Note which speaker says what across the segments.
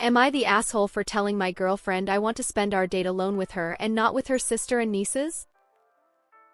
Speaker 1: Am I the asshole for telling my girlfriend I want to spend our date alone with her and not with her sister and nieces?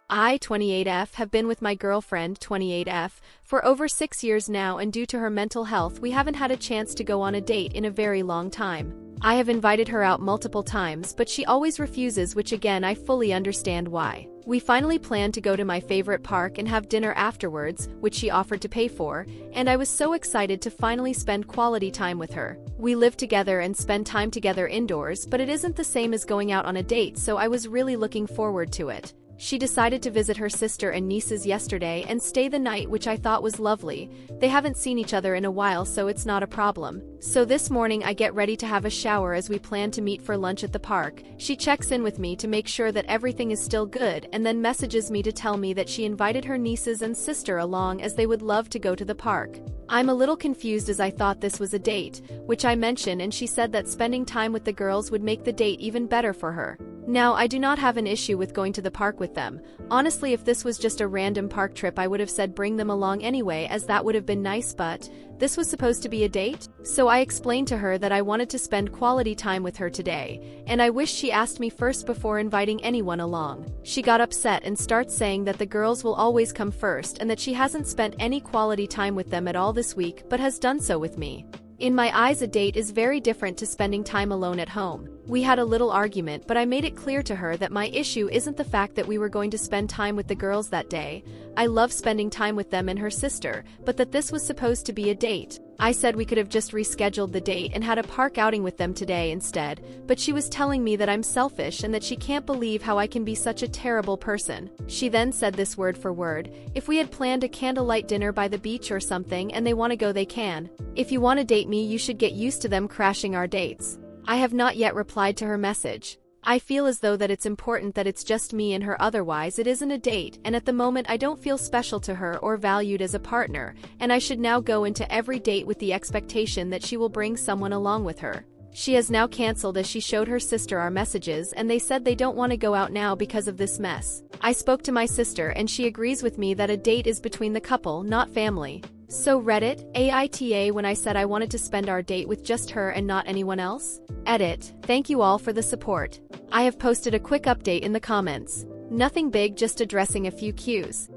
Speaker 1: I, 28F, have been with my girlfriend, 28F, for over 6 years now, and due to her mental health we haven't had a chance to go on a date in a very long time. I have invited her out multiple times, but she always refuses, which again I fully understand why. We finally planned to go to my favorite park and have dinner afterwards, which she offered to pay for, and I was so excited to finally spend quality time with her. We live together and spend time together indoors, but it isn't the same as going out on a date, so I was really looking forward to it. She decided to visit her sister and nieces yesterday and stay the night, which I thought was lovely. They haven't seen each other in a while, so it's not a problem. So this morning I get ready to have a shower as we plan to meet for lunch at the park. She checks in with me to make sure that everything is still good and then messages me to tell me that she invited her nieces and sister along as they would love to go to the park. I'm a little confused as I thought this was a date, which I mentioned, and she said that spending time with the girls would make the date even better for her. Now, I do not have an issue with going to the park with them. Honestly, if this was just a random park trip I would have said bring them along anyway, as that would have been nice, but this was supposed to be a date? So I explained to her that I wanted to spend quality time with her today, and I wish she asked me first before inviting anyone along. She got upset and starts saying that the girls will always come first and that she hasn't spent any quality time with them at all this week but has done so with me. In my eyes, a date is very different to spending time alone at home. We had a little argument, but I made it clear to her that my issue isn't the fact that we were going to spend time with the girls that day. I love spending time with them and her sister, but that this was supposed to be a date. I said we could have just rescheduled the date and had a park outing with them today instead, but she was telling me that I'm selfish and that she can't believe how I can be such a terrible person. She then said this word for word: if we had planned a candlelight dinner by the beach or something and they want to go, they can. If you want to date me, you should get used to them crashing our dates. I have not yet replied to her message. I feel as though that it's important that it's just me and her, otherwise it isn't a date, and at the moment I don't feel special to her or valued as a partner, and I should now go into every date with the expectation that she will bring someone along with her. She has now cancelled as she showed her sister our messages and they said they don't want to go out now because of this mess. I spoke to my sister and she agrees with me that a date is between the couple, not family. So Reddit, AITA, when I said I wanted to spend our date with just her and not anyone else? Edit, thank you all for the support. I have posted a quick update in the comments. Nothing big, just addressing a few cues.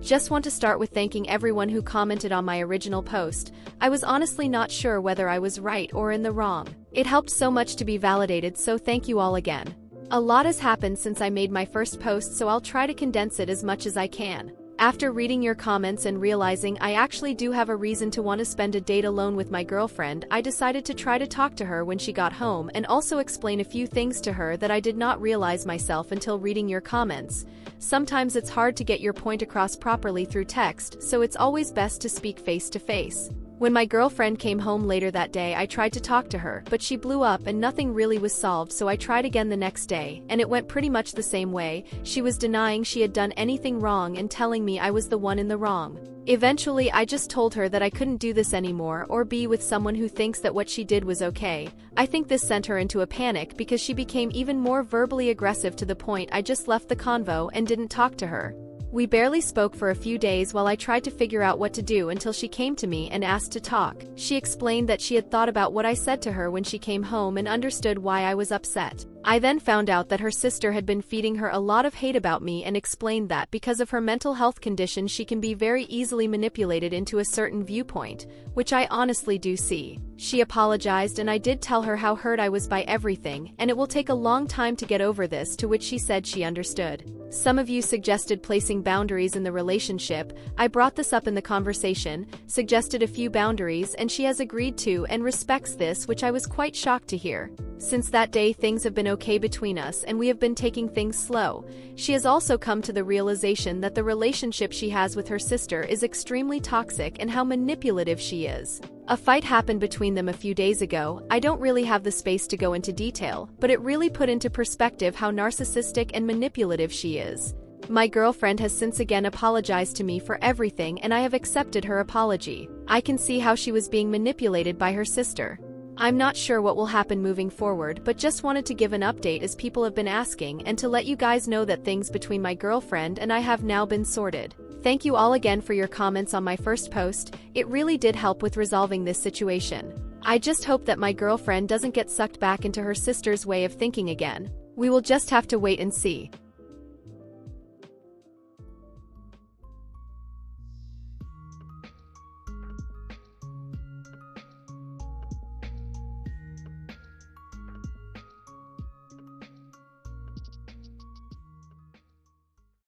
Speaker 1: Just want to start with thanking everyone who commented on my original post. I was honestly not sure whether I was right or in the wrong. It helped so much to be validated, so thank you all again. A lot has happened since I made my first post, so I'll try to condense it as much as I can. After reading your comments and realizing I actually do have a reason to want to spend a date alone with my girlfriend, I decided to try to talk to her when she got home and also explain a few things to her that I did not realize myself until reading your comments. Sometimes it's hard to get your point across properly through text, so it's always best to speak face to face. When my girlfriend came home later that day, I tried to talk to her, but she blew up and nothing really was solved, so I tried again the next day, and it went pretty much the same way. She was denying she had done anything wrong and telling me I was the one in the wrong. Eventually, I just told her that I couldn't do this anymore or be with someone who thinks that what she did was okay. I think this sent her into a panic because she became even more verbally aggressive, to the point I just left the convo and didn't talk to her. We barely spoke for a few days while I tried to figure out what to do until she came to me and asked to talk. She explained that she had thought about what I said to her when she came home and understood why I was upset. I then found out that her sister had been feeding her a lot of hate about me and explained that because of her mental health condition she can be very easily manipulated into a certain viewpoint, which I honestly do see. She apologized and I did tell her how hurt I was by everything and it will take a long time to get over this, to which she said she understood. Some of you suggested placing boundaries in the relationship. I brought this up in the conversation, suggested a few boundaries, and she has agreed to and respects this, which I was quite shocked to hear. Since that day things have been okay between us and we have been taking things slow. She has also come to the realization that the relationship she has with her sister is extremely toxic and how manipulative she is. A fight happened between them a few days ago. I don't really have the space to go into detail, but it really put into perspective how narcissistic and manipulative she is. My girlfriend has since again apologized to me for everything and I have accepted her apology. I can see how she was being manipulated by her sister. I'm not sure what will happen moving forward, but just wanted to give an update as people have been asking and to let you guys know that things between my girlfriend and I have now been sorted. Thank you all again for your comments on my first post. It really did help with resolving this situation. I just hope that my girlfriend doesn't get sucked back into her sister's way of thinking again. We will just have to wait and see.